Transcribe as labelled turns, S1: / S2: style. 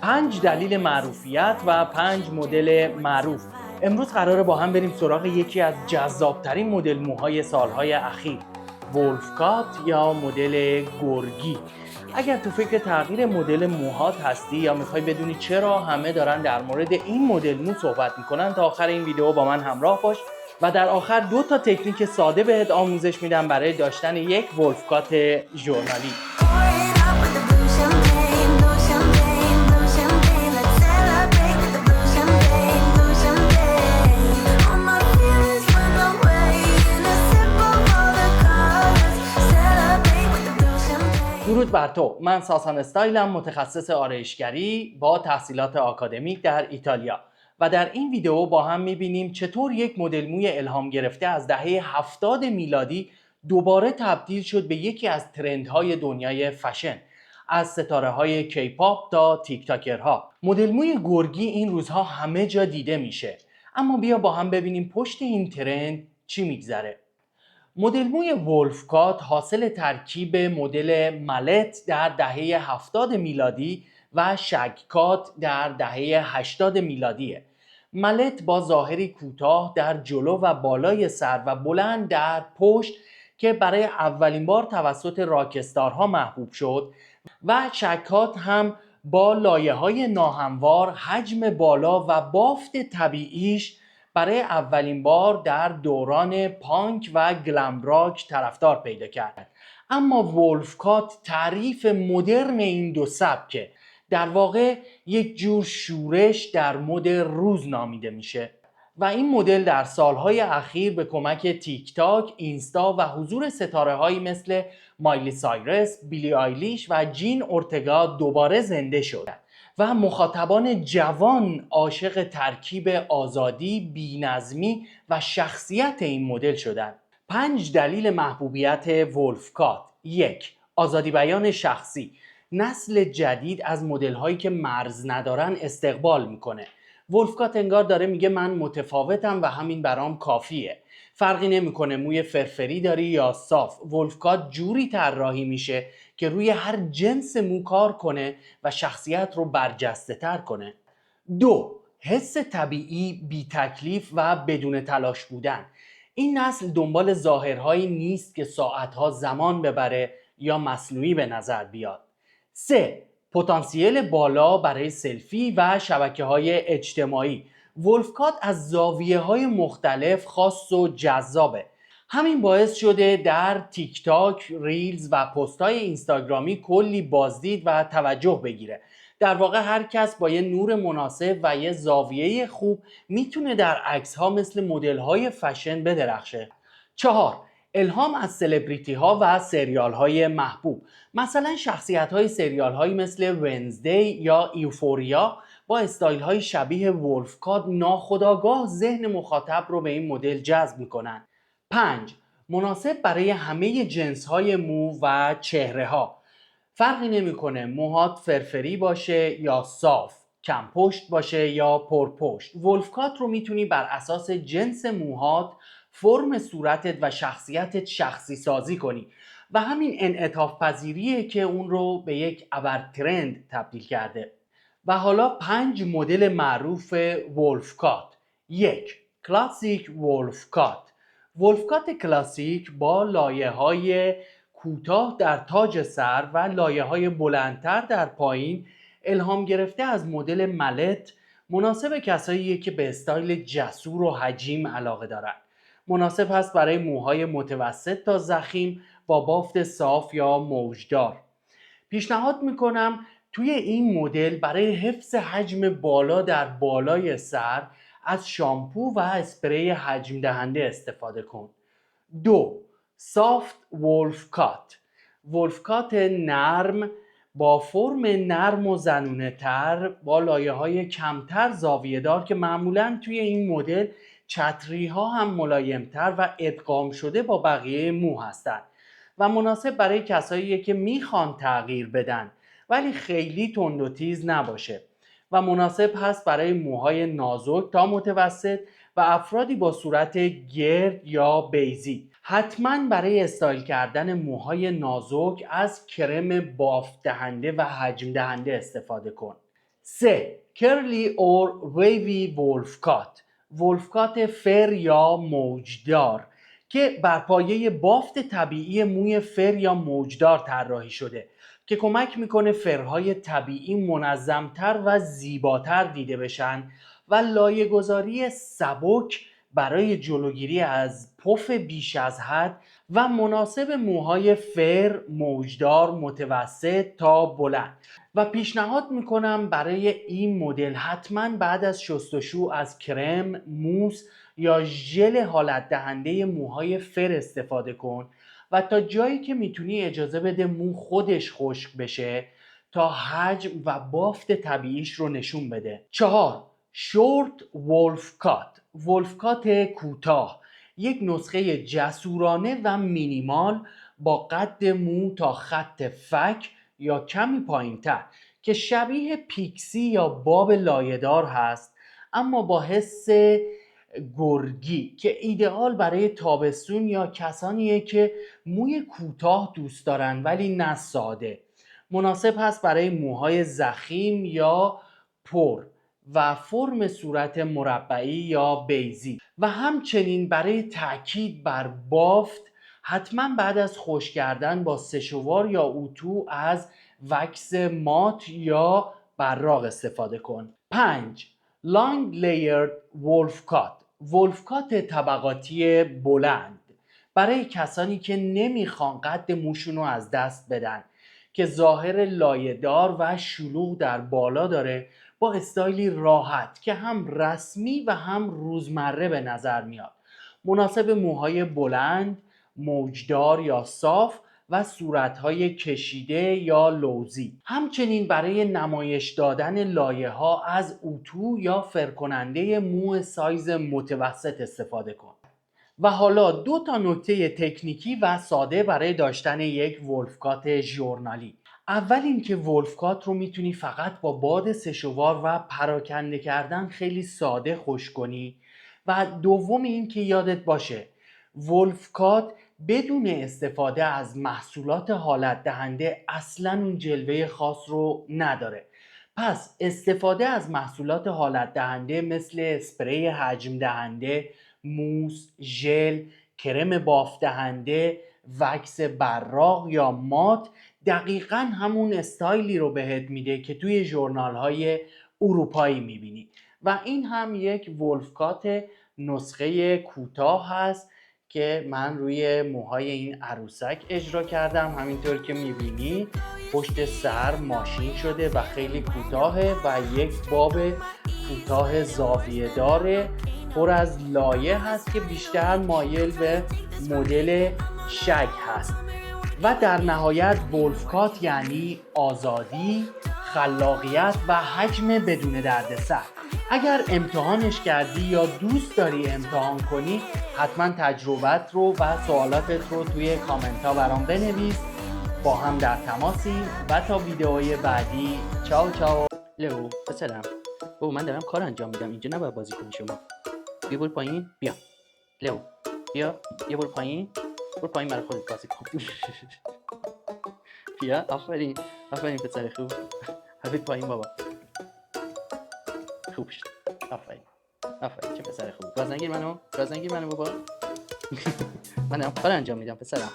S1: 5 دلیل معروفیت و 5 مدل معروف. امروز قراره با هم بریم سراغ یکی از جذابترین مدل موهای سالهای اخیر، ولف کات یا مدل گرگی. اگر تو فکر تغییر مدل موهات هستی یا میخوای بدونی چرا همه دارن در مورد این مدل مو صحبت میکنن، تا آخر این ویدیو با من همراه باش و در آخر 2 تا تکنیک ساده بهت آموزش میدم برای داشتن یک ولف کات ژورنالی. درود بر تو، من ساسان استایلم، متخصص آرایشگری با تحصیلات آکادمیک در ایتالیا و در این ویدیو با هم میبینیم چطور یک مدل موی الهام گرفته از دهه 70 میلادی دوباره تبدیل شد به یکی از ترندهای دنیای فشن، از ستاره های کیپاپ تا تیک تاکرها. مدل موی گرگی این روزها همه جا دیده میشه، اما بیا با هم ببینیم پشت این ترند چی میگذره. مدل موی ولف کات حاصل ترکیب مدل ملت در دهه 70 میلادی و شگ کات در دهه 80 میلادیه. ملت با ظاهری کوتاه در جلو و بالای سر و بلند در پشت که برای اولین بار توسط راکستارها محبوب شد، و شگ کات هم با لایه‌های ناهموار، حجم بالا و بافت طبیعیش برای اولین بار در دوران پانک و گلم راک طرفدار پیدا کرد. اما ولف کات تعریف مدرن این دو سبکه، در واقع یک جور شورش در مد روز نامیده میشه و این مدل در سالهای اخیر به کمک تیک تاک، اینستا و حضور ستاره‌هایی مثل مایلی سایرس، بیلی آیلیش و جین اورتگا دوباره زنده شد و مخاطبان جوان عاشق ترکیب آزادی، بی‌نظمی و شخصیت این مدل شدند. 5 دلیل محبوبیت ولف کات. 1. آزادی بیان شخصی. نسل جدید از مدل هایی که مرز ندارن استقبال میکنه. ولف کات انگار داره میگه من متفاوتم و همین برام کافیه. فرقی نمیکنه موی فرفری داری یا صاف. ولف کات جوری طراحی میشه که روی هر جنس مو کار کنه و شخصیت رو برجسته تر کنه. 2. حس طبیعی، بی تکلیف و بدون تلاش بودن. این نسل دنبال ظاهرهایی نیست که ساعتها زمان ببره یا مصنوعی به نظر بیاد. 3. پتانسیل بالا برای سلفی و شبکه‌های اجتماعی. ولف کات از زاویه‌های مختلف خاص و جذابه. همین باعث شده در تیک تاک، ریلز و پست‌های اینستاگرامی کلی بازدید و توجه بگیره. در واقع هر کس با یه نور مناسب و یه زاویه خوب میتونه در عکس‌ها مثل مدل‌های فشن بدرخشه. 4. الهام از سلبریتی ها و سریال های محبوب. مثلا شخصیت های سریال هایی مثل ونزدی یا ایوفوریا با استایل های شبیه ولف کات ناخودآگاه ذهن مخاطب رو به این مدل جذب میکنن. 5. مناسب برای همه جنس های مو و چهره ها. فرقی نمیکنه موهات فرفری باشه یا صاف، کم پشت باشه یا پرپشت. ولف کات رو میتونی بر اساس جنس موهات، فرم صورتت و شخصیتت شخصی سازی کنی و همین انعطاف پذیریه که اون رو به یک ابر ترند تبدیل کرده. و حالا 5 مدل معروف ولف کات. 1. کلاسیک ولف کات. ولف کات کلاسیک با لایه‌های کوتاه در تاج سر و لایه‌های بلندتر در پایین، الهام گرفته از مدل ملت، مناسب کساییه که به استایل جسور و حجیم علاقه دارن. مناسب هست برای موهای متوسط تا ضخیم با بافت صاف یا موجدار. پیشنهاد میکنم توی این مدل برای حفظ حجم بالا در بالای سر از شامپو و اسپری حجم دهنده استفاده کن. 2. سافت ولف کات. ولف کات نرم با فرم نرم و زنونه تر با لایه های کمتر زاویه دار که معمولاً توی این مدل چتری ها هم ملایمتر و ادغام شده با بقیه مو هستند و مناسب برای کسایی که میخوان تغییر بدن ولی خیلی تند و تیز نباشه و مناسب هست برای موهای نازک تا متوسط و افرادی با صورت گرد یا بیضی. حتما برای استایل کردن موهای نازک از کرم بافت دهنده و حجم دهنده استفاده کن. 3. curly or wavy wolfcut، ولفکات فر یا موجدار که بر پایه بافت طبیعی موی فر یا موجدار طراحی شده که کمک میکنه فرهای طبیعی منظمتر و زیباتر دیده بشن و لایه‌گذاری سبک برای جلوگیری از پف بیش از حد و مناسب موهای فر، موجدار، متوسط تا بلند. و پیشنهاد میکنم برای این مدل حتما بعد از شستشو از کرم، موس یا ژل حالت دهنده موهای فر استفاده کن و تا جایی که میتونی اجازه بده مو خودش خشک بشه تا حجم و بافت طبیعیش رو نشون بده. 4. شورت ولف کات، ولفکات کوتاه، یک نسخه جسورانه و مینیمال با قد مو تا خط فک یا کمی پایین‌تر که شبیه پیکسی یا باب لایه‌دار هست اما با حس گرگی که ایدئال برای تابستون یا کسانیه که موی کوتاه دوست دارن ولی نه ساده. مناسب هست برای موهای ضخیم یا پر و فرم صورت مربعی یا بیضی و همچنین برای تاکید بر بافت حتما بعد از خشک کردن با سشوار یا اتو از وکس مات یا براق استفاده کن. 5. Long Layered Wolf Cut، ولفکات طبقاتی بلند برای کسانی که نمیخوان قد موشون رو از دست بدن که ظاهر لایه‌دار و شلوغ در بالا داره با استایلی راحت که هم رسمی و هم روزمره به نظر میاد. مناسب موهای بلند، موجدار یا صاف و صورتهای کشیده یا لوزی. همچنین برای نمایش دادن لایه ها از اتو یا فرکننده مو سایز متوسط استفاده کن. و حالا 2 نکته تکنیکی و ساده برای داشتن یک ولفکات ژورنالی. اول اینکه ولفکات رو میتونی فقط با باد سشوار و پراکنده کردن خیلی ساده خشک کنی و دوم اینکه یادت باشه ولفکات بدون استفاده از محصولات حالت دهنده اصلا اون جلوه خاص رو نداره. پس استفاده از محصولات حالت دهنده مثل اسپری حجم دهنده، موس، ژل، کرم بافت دهنده، وکس براق یا مات دقیقاً همون استایلی رو بهت میده که توی ژورنال های اروپایی میبینی و این هم یک ولفکات نسخه کوتاه هست که من روی موهای این عروسک اجرا کردم. همینطور که میبینی پشت سر ماشین شده و خیلی کوتاهه و یک باب کوتاه زاویه داره پر از لایه هست که بیشتر مایل به مدل شگ هست. و در نهایت ولفکات یعنی آزادی، خلاقیت و حجم بدون دردسر. اگر امتحانش کردی یا دوست داری امتحان کنی حتما تجربت رو و سوالاتت رو توی کامنت ها برام بنویس. با هم در تماسیم و تا ویدئوی بعدی چاو چاو. لو بسلام. من دارم کار انجام میدم، اینجا نباید بازی کنی شما. بیا برو پایین، بیا لو، بیا برو پایین، برو پایین برای خودت بازی کن. بیا آفرین پسر خوب. برو پایین بابا. خوب شد. آفرین چه پسر خوب. گاز نگیر منو بابا. من دارم کار انجام میدم پسرم.